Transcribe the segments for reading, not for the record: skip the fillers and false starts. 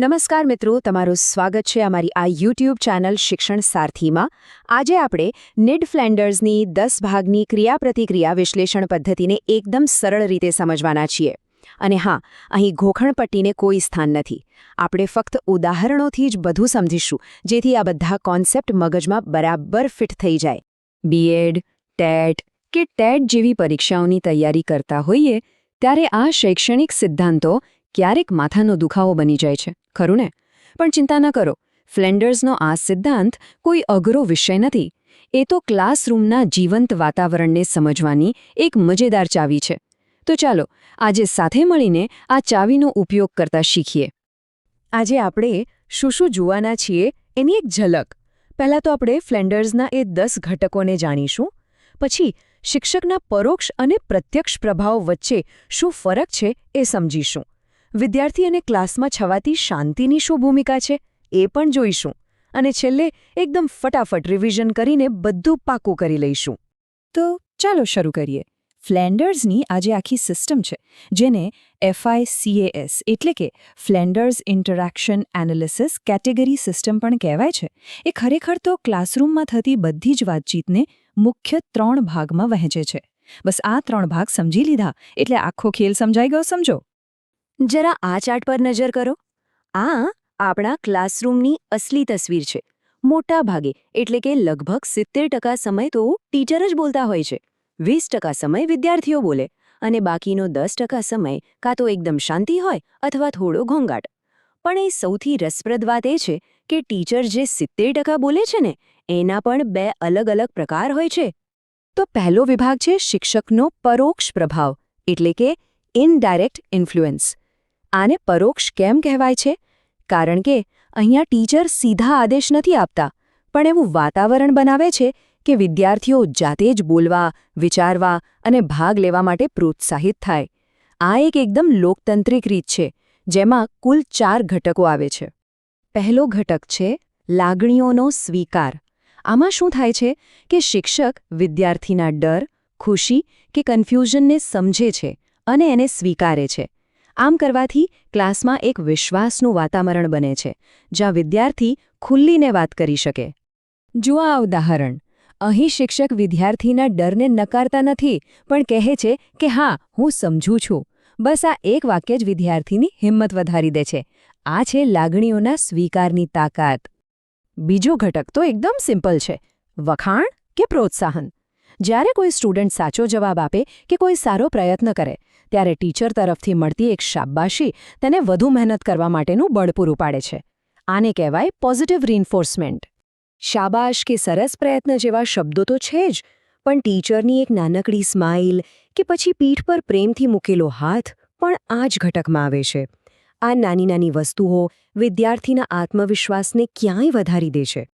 નમસ્કાર મિત્રો, તમારું સ્વાગત છે અમારી આ યુટ્યુબ ચેનલ શિક્ષણ સારથીમાં. આજે આપણે નીડ ફ્લેન્ડર્સની 10 ભાગની ક્રિયાપ્રતિક્રિયા વિશ્લેષણ પદ્ધતિને એકદમ સરળ રીતે સમજવાના છીએ. અને હા, અહીં ગોખણપટ્ટીને કોઈ સ્થાન નથી. આપણે ફક્ત ઉદાહરણોથી જ બધું સમજીશું, જેથી આ બધા કોન્સેપ્ટ મગજમાં બરાબર ફિટ થઈ જાય. બીએડ, ટેટ કે ટેટ જેવી પરીક્ષાઓની તૈયારી કરતા હોઈએ ત્યારે આ શૈક્ષણિક સિદ્ધાંતો ક્યારેક માથાનો દુખાવો બની જાય છે, ખરું ને? પણ ચિંતા ન કરો, ફ્લેન્ડર્સનો આ સિદ્ધાંત કોઈ અઘરો વિષય નથી. એ તો ક્લાસરૂમના જીવંત વાતાવરણને સમજવાની એક મજેદાર ચાવી છે. તો ચાલો આજે સાથે મળીને આ ચાવીનો ઉપયોગ કરતા શીખીએ. આજે આપણે શું શું જોવાના છીએ એની એક ઝલક. પહેલાં તો આપણે ફ્લેન્ડર્સના એ 10 ઘટકોને જાણીશું. પછી શિક્ષકના પરોક્ષ અને પ્રત્યક્ષ પ્રભાવ વચ્ચે શું ફરક છે એ સમજીશું. વિદ્યાર્થી અને ક્લાસમાં છવાતી શાંતિની શું ભૂમિકા છે એ પણ જોઈશું. અને છેલ્લે એકદમ ફટાફટ રિવિઝન કરીને બધું પાકું કરી લઈશું. તો ચાલો શરૂ કરીએ. ફ્લેન્ડર્સની આજે આખી સિસ્ટમ છે, જેને FICAS એટલે કે ફ્લેન્ડર્સ ઇન્ટરેક્શન એનાલિસિસ કેટેગરી સિસ્ટમ પણ કહેવાય છે. એ ખરેખર તો ક્લાસરૂમમાં થતી બધી જ વાતચીતને મુખ્ય 3 ભાગમાં વહેંચે છે. બસ આ 3 ભાગ સમજી લીધા એટલે આખો ખેલ સમજાઈ ગયો, સમજો. જરા આ ચાર્ટ પર નજર કરો. આ આપણા ક્લાસરૂમની અસલી તસવીર છે. મોટા ભાગે એટલે કે લગભગ 70% સમય તો ટીચર જ બોલતા હોય છે, 20% સમય વિદ્યાર્થીઓ બોલે અને બાકીનો 10% સમય કાં તો એકદમ શાંતિ હોય અથવા થોડો ઘોંઘાટ. પણ એ સૌથી રસપ્રદ વાત એ છે કે ટીચર જે 70% બોલે છે ને, એના પણ 2 અલગ અલગ પ્રકાર હોય છે. તો પહેલો વિભાગ છે શિક્ષકનો પરોક્ષ પ્રભાવ એટલે કે ઇનડાયરેક્ટ ઇન્ફ્લુઅન્સ. આને પરોક્ષ કેમ કહેવાય છે? કારણ કે અહીંયા ટીચર સીધા આદેશ નથી આપતા, પણ એવું વાતાવરણ બનાવે છે કે વિદ્યાર્થીઓ જાતે જ બોલવા, વિચારવા અને ભાગ લેવા માટે પ્રોત્સાહિત થાય. આ એક એકદમ લોકતાંત્રિક રીત છે, જેમાં કુલ 4 ઘટકો આવે છે. પહેલો ઘટક છે લાગણીઓનો સ્વીકાર. આમાં શું થાય છે કે શિક્ષક વિદ્યાર્થીના ડર, ખુશી કે કન્ફ્યુઝનને સમજે છે અને એને સ્વીકારે છે. આમ કરવાથી ક્લાસમાં એક વિશ્વાસનું વાતાવરણ બને છે, જ્યાં વિદ્યાર્થી ખુલ્લીને વાત કરી શકે. જુઓ આ ઉદાહરણ. અહીં શિક્ષક વિદ્યાર્થીના ડરને નકારતા નથી, પણ કહે છે કે હા, હું સમજું છું. બસ આ એક વાક્ય જ વિદ્યાર્થીની હિંમત વધારી દે છે. આ છે લાગણીઓના સ્વીકારની તાકાત. બીજો ઘટક તો એકદમ સિમ્પલ છે, વખાણ કે પ્રોત્સાહન. જ્યારે કોઈ સ્ટુડન્ટ સાચો જવાબ આપે કે કોઈ સારો પ્રયત્ન કરે, ત્યારે ટીચર તરફથી મળતી એક શાબાશી તેને વધુ મહેનત કરવા માટેનું બળ પૂરું પાડે છે. આને કહેવાય પોઝિટિવ રિઇન્ફોર્સમેન્ટ. શાબાશ કે સરસ પ્રયત્ન જેવા શબ્દો તો છે જ, પણ ટીચરની એક નાનકડી સ્માઇલ કે પછી પીઠ પર પ્રેમથી મૂકેલો હાથ પણ આ જ ઘટકમાં આવે છે. આ નાની નાની વસ્તુઓ વિદ્યાર્થીના આત્મવિશ્વાસને ક્યાંય વધારી દે છે.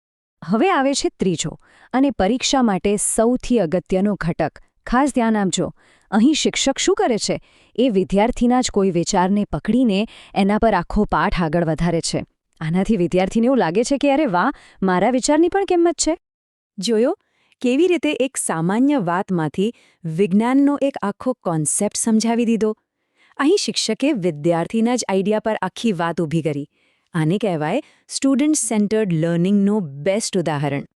હવે આવે છે ત્રીજો અને પરીક્ષા માટે સૌથી અગત્યનો ઘટક. ખાસ ધ્યાન આપજો. અહીં શિક્ષક શું કરે છે? એ વિદ્યાર્થીના જ કોઈ વિચારને પકડીને એના પર આખો પાઠ આગળ વધારે છે. આનાથી વિદ્યાર્થીને એવું લાગે છે કે અરે વાહ, મારા વિચારની પણ કિંમત છે. જોયો કેવી રીતે એક સામાન્ય વાતમાંથી વિજ્ઞાનનો એક આખો કોન્સેપ્ટ સમજાવી દીધો? અહીં શિક્ષકે વિદ્યાર્થીના જ આઈડિયા પર આખી વાત ઊભી કરી. આને કહેવાય સ્ટુડન્ટ સેન્ટર્ડ લર્નિંગનો બેસ્ટ ઉદાહરણ.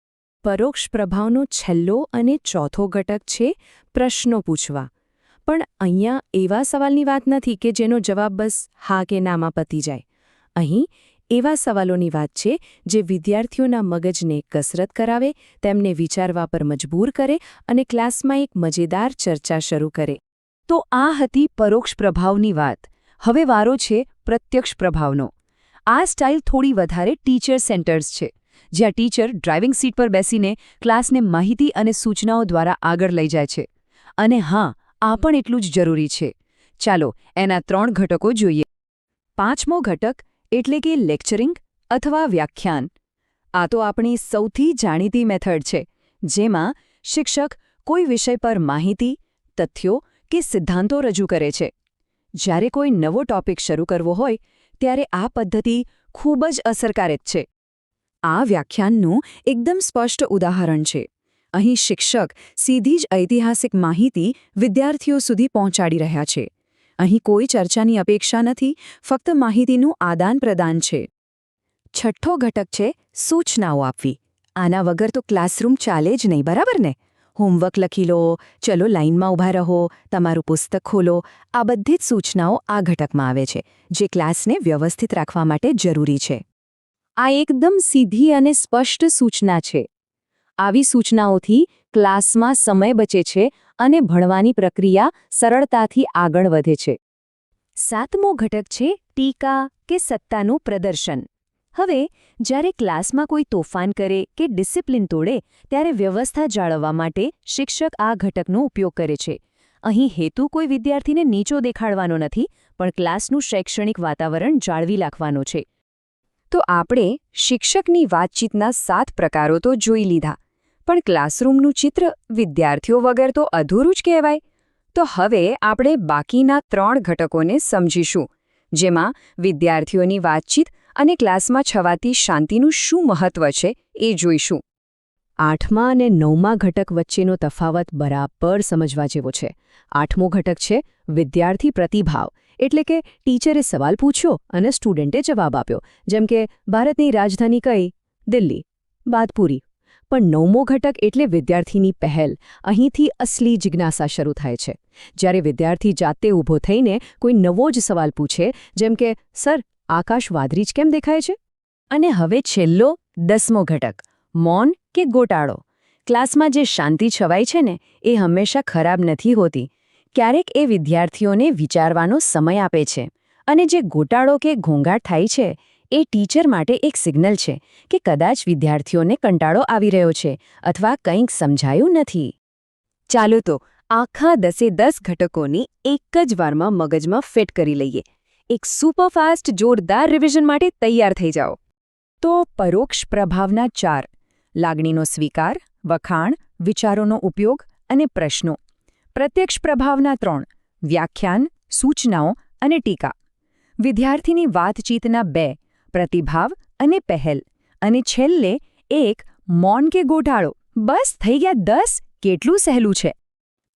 પરોક્ષ પ્રભાવનો છેલ્લો અને ચોથો ઘટક છે પ્રશ્નો પૂછવા. પણ અહીંયા એવા સવાલની વાત નથી કે જેનો જવાબ બસ હા કે નામાં પતી જાય. અહીં એવા સવાલોની વાત છે જે વિદ્યાર્થીઓના મગજને કસરત કરાવે, તેમને વિચારવા પર મજબૂર કરે અને ક્લાસમાં એક મજેદાર ચર્ચા શરૂ કરે. તો આ હતી પરોક્ષ પ્રભાવની વાત. હવે વારો છે પ્રત્યક્ષ પ્રભાવનો. આ સ્ટાઇલ થોડી વધારે ટીચર સેન્ટર્સ છે, જ્યાં ટીચર ડ્રાઇવિંગ સીટ પર બેસીને ક્લાસને માહિતી અને સૂચનાઓ દ્વારા આગળ લઈ જાય છે. અને હા, આ પણ એટલું જ જરૂરી છે. ચાલો એના 3 ઘટકો જોઈએ. 5મો ઘટક એટલે કે લેક્ચરિંગ અથવા વ્યાખ્યાન. આ તો આપણી સૌથી જાણીતી મેથડ છે, જેમાં શિક્ષક કોઈ વિષય પર માહિતી, તથ્યો કે સિદ્ધાંતો રજૂ કરે છે. જ્યારે કોઈ નવો ટોપિક શરૂ કરવો હોય ત્યારે આ પદ્ધતિ ખૂબ જ અસરકારક છે. આ વ્યાખ્યાનનું એકદમ સ્પષ્ટ ઉદાહરણ છે. અહીં શિક્ષક સીધી જ ઐતિહાસિક માહિતી વિદ્યાર્થીઓ સુધી પહોંચાડી રહ્યા છે. અહીં કોઈ ચર્ચાની અપેક્ષા નથી, ફક્ત માહિતીનું આદાન-પ્રદાન છે. છઠ્ઠો ઘટક છે સૂચનાઓ આપવી. આના વગર તો ક્લાસરૂમ ચાલે જ નહીં, બરાબર ને? હોમવર્ક લખી લો, ચલો લાઇનમાં ઊભા રહો, તમારું પુસ્તક ખોલો, આ બધી જ સૂચનાઓ આ ઘટકમાં આવે છે, જે ક્લાસને વ્યવસ્થિત રાખવા માટે જરૂરી છે. આ એકદમ સીધી અને સ્પષ્ટ સૂચના છે. આવી સૂચનાઓથી ક્લાસમાં સમય બચે છે અને ભણવાની પ્રક્રિયા સરળતાથી આગળ વધે છે. સાતમો ઘટક છે ટીકા કે સત્તાનું પ્રદર્શન. હવે જ્યારે ક્લાસમાં કોઈ તોફાન કરે કે ડિસિપ્લિન તોડે ત્યારે વ્યવસ્થા જાળવવા માટે શિક્ષક આ ઘટકનો ઉપયોગ કરે છે. અહીં હેતુ કોઈ વિદ્યાર્થીને નીચો દેખાડવાનો નથી, પણ ક્લાસનું શૈક્ષણિક વાતાવરણ જાળવી રાખવાનો છે. તો આપણે શિક્ષકની વાતચીતના 7 પ્રકારો તો જોઈ લીધા, પણ ક્લાસરૂમનું ચિત્ર વિદ્યાર્થીઓ વગર તો અધૂરું જ કહેવાય. તો હવે આપણે બાકીના 3 ઘટકોને સમજીશું, જેમાં વિદ્યાર્થીઓની વાતચીત અને ક્લાસમાં છવાતી શાંતિનું શું મહત્વ છે એ જોઈશું. 8મા અને 9મા ઘટક વચ્ચેનો તફાવત બરાબર સમજવા જેવો છે. 8મો ઘટક છે વિદ્યાર્થી પ્રતિભાવ, એટલે કે ટીચરે સવાલ પૂછ્યો અને સ્ટુડન્ટે જવાબ આપ્યો, જેમ કે ભારતની રાજધાની કઈ? દિલ્હી. વાત પૂરી. પણ 9મો ઘટક એટલે વિદ્યાર્થીની પહેલ. અહીંથી અસલી જિજ્ઞાસા શરૂ થાય છે. જ્યારે વિદ્યાર્થી જાતે ઊભો થઈને કોઈ નવો જ સવાલ પૂછે, જેમ કે સર, આકાશ વાદળી જ કેમ દેખાય છે? અને હવે છેલ્લો 10મો ઘટક, મૌન કે ગોટાળો. ક્લાસમાં જે શાંતિ છવાય છે ને, એ હંમેશા ખરાબ નથી હોતી. ક્યારેક એ વિદ્યાર્થીઓને વિચારવાનો સમય આપે છે. અને જે ગોટાળો કે ઘોંઘાટ થાય છે, એ ટીચર માટે એક સિગ્નલ છે કે કદાચ વિદ્યાર્થીઓને કંટાળો આવી રહ્યો છે અથવા કંઈક સમજાયું નથી. ચાલો તો આખા 10 ઘટકોની એક જ વારમાં મગજમાં ફિટ કરી લઈએ. એક સુપરફાસ્ટ જોરદાર રિવિઝન માટે તૈયાર થઈ જાઓ. તો પરોક્ષ પ્રભાવના 4: લાગણીનો સ્વીકાર, વખાણ, વિચારોનો ઉપયોગ અને પ્રશ્નો. પ્રત્યક્ષ પ્રભાવના 3: વ્યાખ્યાન, સૂચનાઓ અને ટીકા. વિદ્યાર્થીની વાતચીતના 2: પ્રતિભાવ અને પહેલ. અને છેલ્લે 1: મૌન કે ગોટાળો. બસ થઈ ગયા 10. કેટલું સહેલું છે!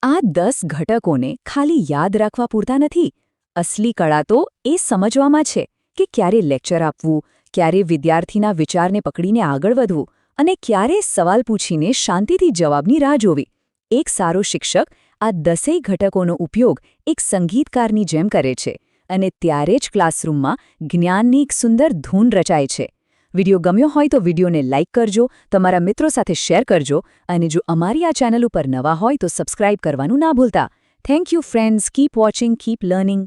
આ 10 ઘટકોને ખાલી યાદ રાખવા પૂરતા નથી. અસલી કળા તો એ સમજવામાં છે કે ક્યારે લેક્ચર આપવું, ક્યારે વિદ્યાર્થીના વિચારને પકડીને આગળ વધવું અને ક્યારે સવાલ પૂછીને શાંતિથી જવાબની રાહ જોવી. એક સારો શિક્ષક આ 10 ઘટકોનો ઉપયોગ એક સંગીતકારની જેમ કરે છે, અને ત્યારે જ ક્લાસરૂમમાં જ્ઞાનની એક સુંદર ધૂન રચાય છે. વિડીયો ગમ્યો હોય તો વિડીયોને લાઇક કરજો, તમારા મિત્રો સાથે શેર કરજો, અને જો અમારી આ ચેનલ ઉપર નવા હોય તો સબસ્ક્રાઇબ કરવાનું ના ભૂલતા. Thank you friends. Keep watching, keep learning.